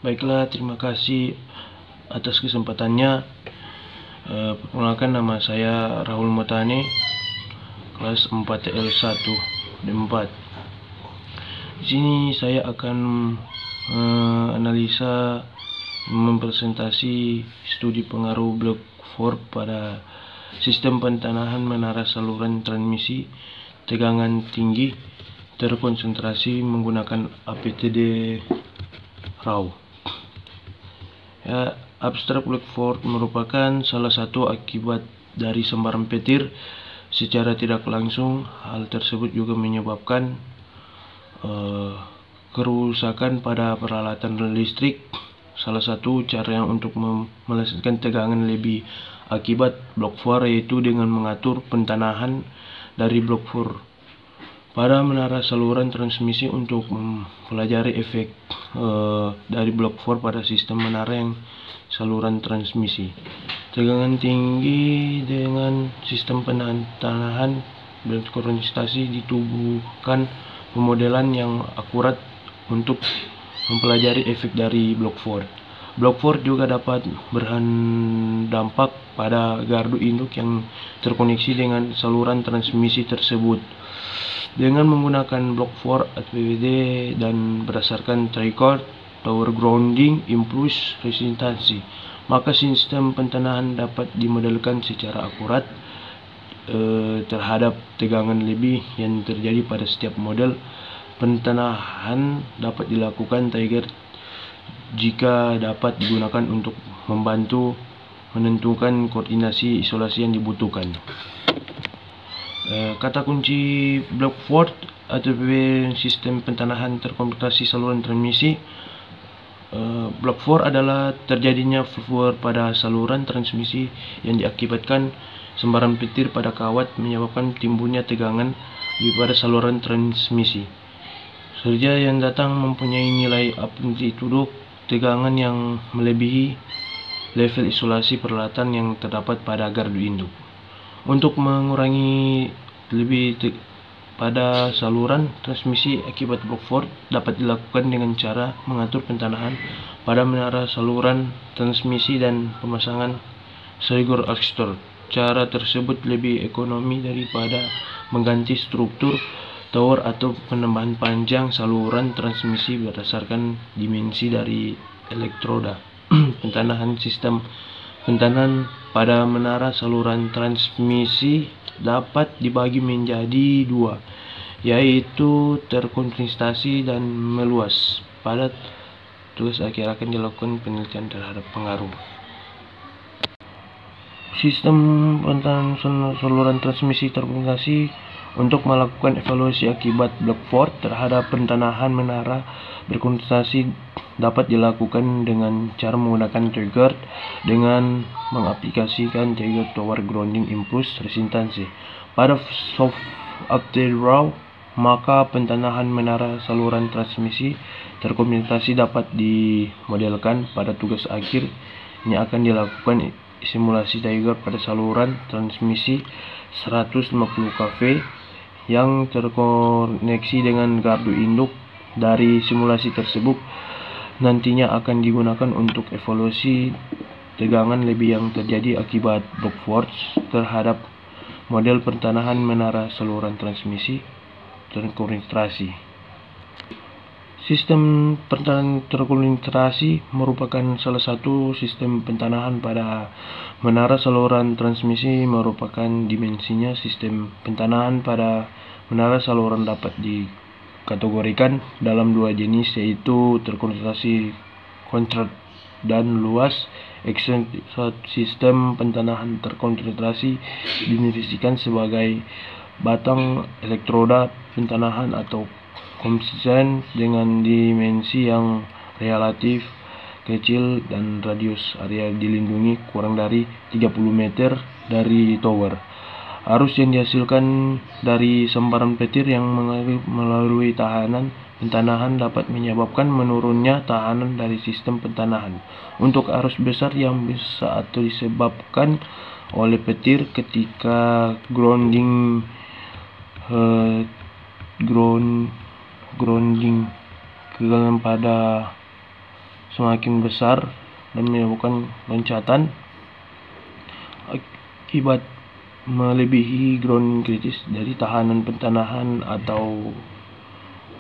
Baiklah, terima kasih atas kesempatannya. Perkenalkan, nama saya Rahul Motane, kelas 4L1 D4. Di sini saya akan analisa mempresentasi studi pengaruh Block 4 pada sistem pentanahan menara saluran transmisi tegangan tinggi terkonsentrasi menggunakan APTD RAW. Abstrak Block 4 merupakan salah satu akibat dari sembaran petir secara tidak langsung. Hal tersebut juga menyebabkan kerusakan pada peralatan listrik. Salah satu cara untuk melesatkan tegangan lebih akibat Block 4 yaitu dengan mengatur pentanahan dari Block 4 pada menara saluran transmisi. Untuk mempelajari efek dari Block 4 pada sistem menara yang saluran transmisi tegangan tinggi dengan sistem pentanahan dan konsistasi ditubuhkan pemodelan yang akurat untuk mempelajari efek dari Block 4. Block 4 juga dapat berdampak pada gardu induk yang terkoneksi dengan saluran transmisi tersebut. Dengan menggunakan Block 4 APTD dan berdasarkan tricard tower grounding impulse resistansi, maka sistem pentanahan dapat dimodelkan secara akurat terhadap tegangan lebih yang terjadi pada setiap model pentanahan. Dapat dilakukan trigger jika dapat digunakan untuk membantu menentukan koordinasi isolasi yang dibutuhkan. Kata kunci Block 4 atau sistem pentanahan terkonsentrasi saluran transmisi. Block 4 adalah terjadinya fluid pada saluran transmisi yang diakibatkan sembaran petir pada kawat, menyebabkan timbulnya tegangan di pada saluran transmisi. Surya yang datang mempunyai nilai amplitudo tegangan yang melebihi level isolasi peralatan yang terdapat pada gardu induk. Untuk mengurangi lebih pada saluran transmisi akibat Block 4 dapat dilakukan dengan cara mengatur pentanahan pada menara saluran transmisi dan pemasangan trigger arrestor. Cara tersebut lebih ekonomi daripada mengganti struktur tower atau penambahan panjang saluran transmisi berdasarkan dimensi dari elektroda. Pentanahan sistem pentanahan pada menara saluran transmisi dapat dibagi menjadi dua, yaitu terkonsentrasi dan meluas. Pada tugas akhir akan dilakukan penelitian terhadap pengaruh sistem pentanahan saluran transmisi terkonsentrasi. Untuk melakukan evaluasi akibat Block 4 terhadap pentanahan menara berkonsentrasi dapat dilakukan dengan cara menggunakan trigger dengan mengaplikasikan trigger tower grounding impulse resistansi pada soft APTD RAW. Maka pentanahan menara saluran transmisi terkonsentrasi dapat dimodelkan. Pada tugas akhir ini akan dilakukan simulasi trigger pada saluran transmisi 150 kV yang terkoneksi dengan gardu induk. Dari simulasi tersebut nantinya akan digunakan untuk evaluasi tegangan lebih yang terjadi akibat Block 4 terhadap model pentanahan menara saluran transmisi terkonsentrasi. Sistem pentanahan terkonsentrasi merupakan salah satu sistem pentanahan pada menara saluran transmisi. Merupakan dimensinya sistem pentanahan pada menara saluran dapat dikategorikan dalam dua jenis, yaitu terkonsentrasi kontrak dan luas. Sistem pentanahan terkonsentrasi didefinisikan sebagai batang elektroda pentanahan atau konsisten dengan dimensi yang relatif kecil dan radius area dilindungi kurang dari 30 meter dari tower. Arus yang dihasilkan dari sembaran petir yang melalui tahanan pentanahan dapat menyebabkan menurunnya tahanan dari sistem pentanahan. Untuk arus besar yang bisa atau disebabkan oleh petir ketika grounding kegagalan pada semakin besar dan menyebabkan loncatan akibat melebihi grounding kritis dari tahanan pentanahan, atau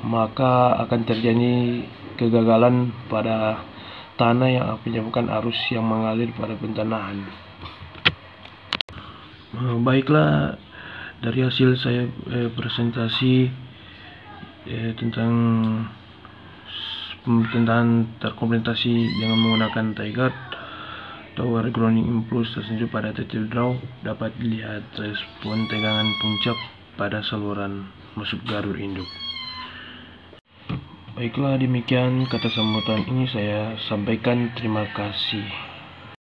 maka akan terjadi kegagalan pada tanah yang menyebabkan arus yang mengalir pada pentanahan. Baiklah, dari hasil saya presentasi tentang pemerintahan terkomplementasi dengan menggunakan Tigard Tower Grounding Impulse tersentuh pada titik draw, dapat dilihat respon tegangan puncak pada saluran masuk garur induk. Baiklah, demikian kata sambutan ini saya sampaikan. Terima kasih.